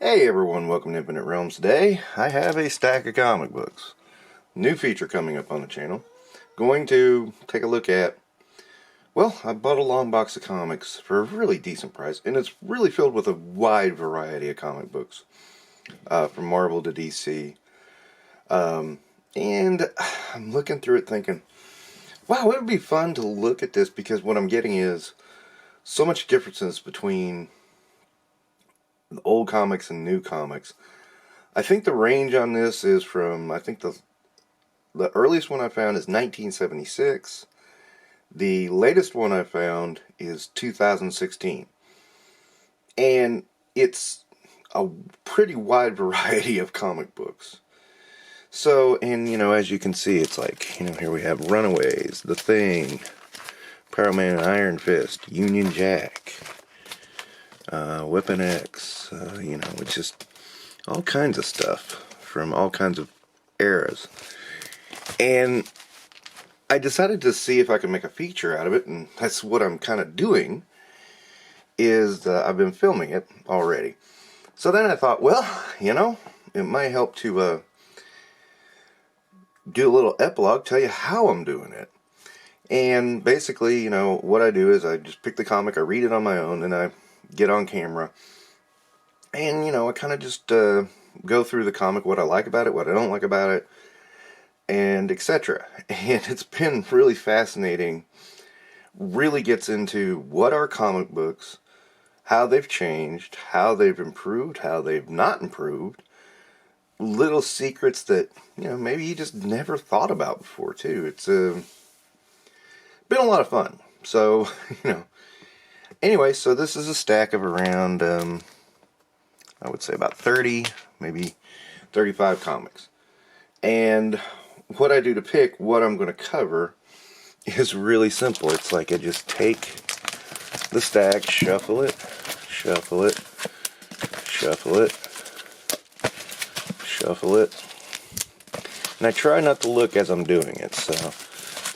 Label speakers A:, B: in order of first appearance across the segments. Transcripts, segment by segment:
A: Hey everyone, welcome to Infinite Realms. Today I have a stack of comic books. New feature coming up on the channel. Going to take a look at, well, I bought a long box of comics for a really decent price, and it's really filled with a wide variety of comic books. From Marvel to DC. And I'm looking through it thinking, wow, it would be fun to look at this because what I'm getting is so much differences between the old comics and new comics. I think the range on this is from, I think the earliest one I found is 1976. The latest one I found is 2016. And it's a pretty wide variety of comic books. So, and as you can see, it's like, here we have Runaways, The Thing, Power Man and Iron Fist, Union Jack, Weapon X, it's just all kinds of stuff from all kinds of eras. And I decided to see if I could make a feature out of it, and that's what I'm kind of doing, is I've been filming it already. So then I thought, well, it might help to do a little epilogue, tell you how I'm doing it. And basically, what I do is I just pick the comic, I read it on my own, and I get on camera. And, I kind of just go through the comic, what I like about it, what I don't like about it, and etc. And it's been really fascinating. Really gets into what are comic books, how they've changed, how they've improved, how they've not improved. Little secrets that, maybe you just never thought about before, too. It's been a lot of fun. So, anyway, so this is a stack of around, I would say about 30, maybe 35 comics. And what I do to pick what I'm going to cover is really simple. It's like I just take the stack, shuffle it, shuffle it, shuffle it, shuffle it, and I try not to look as I'm doing it, so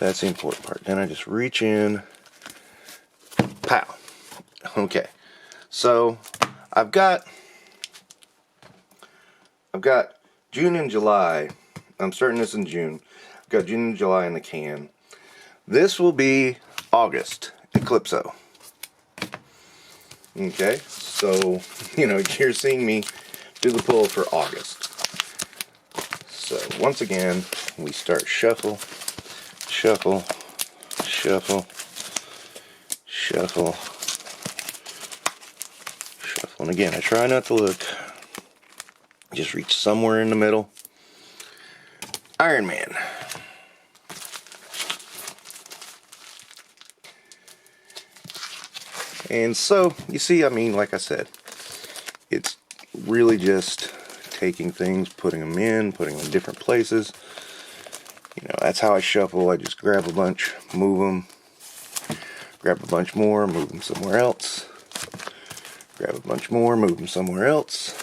A: that's the important part. Then I just reach in, pow. Okay, so I've got June and July. I'm starting this in June. I've got June and July in the can. This will be August Eclipso. Okay, so you're seeing me do the pull for August. So once again, we start shuffle, shuffle, shuffle, shuffle, shuffle. And again, I try not to look. Just reach somewhere in the middle. Iron Man. And so, you see, like I said, it's really just taking things, putting them in different places. That's how I shuffle. I just grab a bunch, move them, grab a bunch more, move them somewhere else, grab a bunch more, move them somewhere else.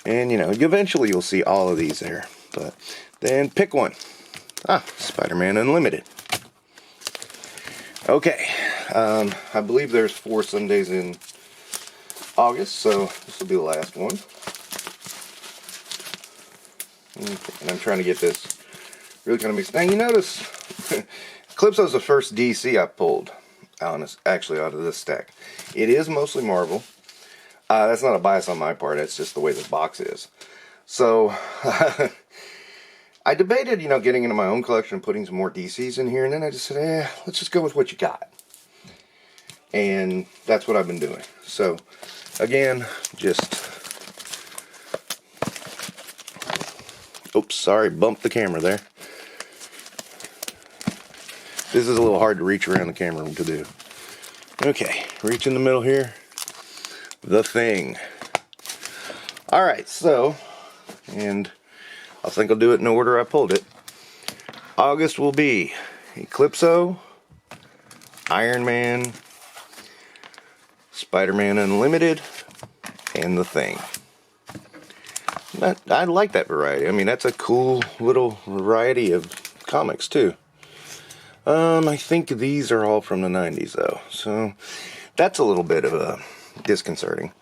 A: And, eventually you'll see all of these there. But then pick one. Spider-Man Unlimited. Okay. I believe there's 4 Sundays in August, so this will be the last one. Okay, and I'm trying to get this really kind of mixed. Now you notice, Eclipso's the first DC I pulled, actually out of this stack. It is mostly Marvel. That's not a bias on my part, that's just the way the box is. So, I debated, getting into my own collection and putting some more DCs in here, and then I just said, let's just go with what you got. And that's what I've been doing. So, again, just... Oops, sorry, bumped the camera there. This is a little hard to reach around the camera to do. Okay, reach in the middle here. The Thing. Alright, so, and I think I'll do it in the order I pulled it. August will be Eclipso, Iron Man, Spider-Man Unlimited, and The Thing. I like that variety. That's a cool little variety of comics, too. I think these are all from the 90s, though. So, that's a little bit of a disconcerting.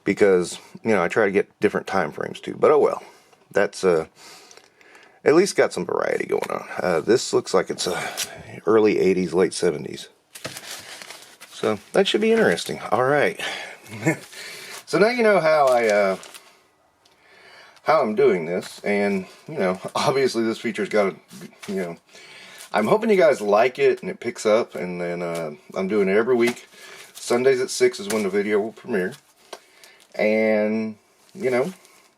A: because, you know, I try to get different time frames too. But oh well, that's at least got some variety going on. This looks like it's early 80s, late 70s. So that should be interesting. All right. So now you know how I'm doing this, and you know, obviously this feature's got a, you know, I'm hoping you guys like it and it picks up, and then I'm doing it every week. Sundays at 6 is when the video will premiere, and you know,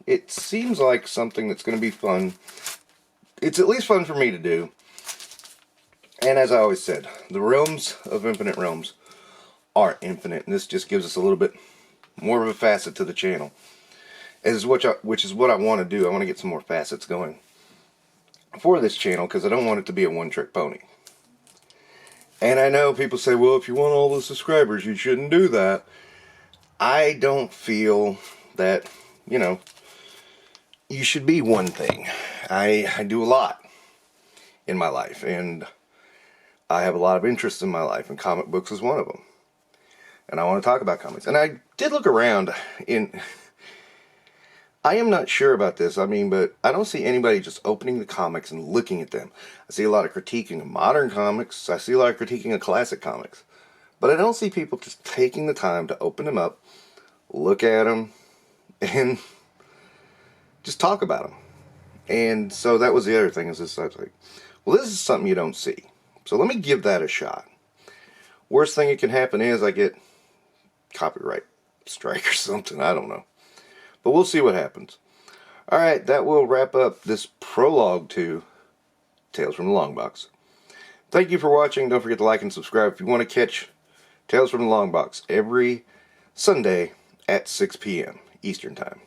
A: it seems like something that's going to be fun. It's at least fun for me to do, and as I always said, the realms of Infinite Realms are infinite, and this just gives us a little bit more of a facet to the channel. Which is what I want to do. I want to get some more facets going for this channel, because I don't want it to be a one-trick pony. And I know people say, well, if you want all the subscribers, you shouldn't do that. I don't feel that, you know, you should be one thing. I do a lot in my life, and I have a lot of interests in my life, and comic books is one of them. And I want to talk about comics. And I did look around in... I am not sure about this, I mean, but I don't see anybody just opening the comics and looking at them. I see a lot of critiquing of modern comics, I see a lot of critiquing of classic comics. But I don't see people just taking the time to open them up, look at them, and just talk about them. And so that was the other thing, is this, I was like, well, this is something you don't see. So let me give that a shot. Worst thing that can happen is I get copyright strike or something, I don't know. But we'll see what happens. Alright, that will wrap up this prologue to Tales from the Longbox. Thank you for watching. Don't forget to like and subscribe if you want to catch Tales from the Longbox every Sunday at 6 p.m. Eastern Time.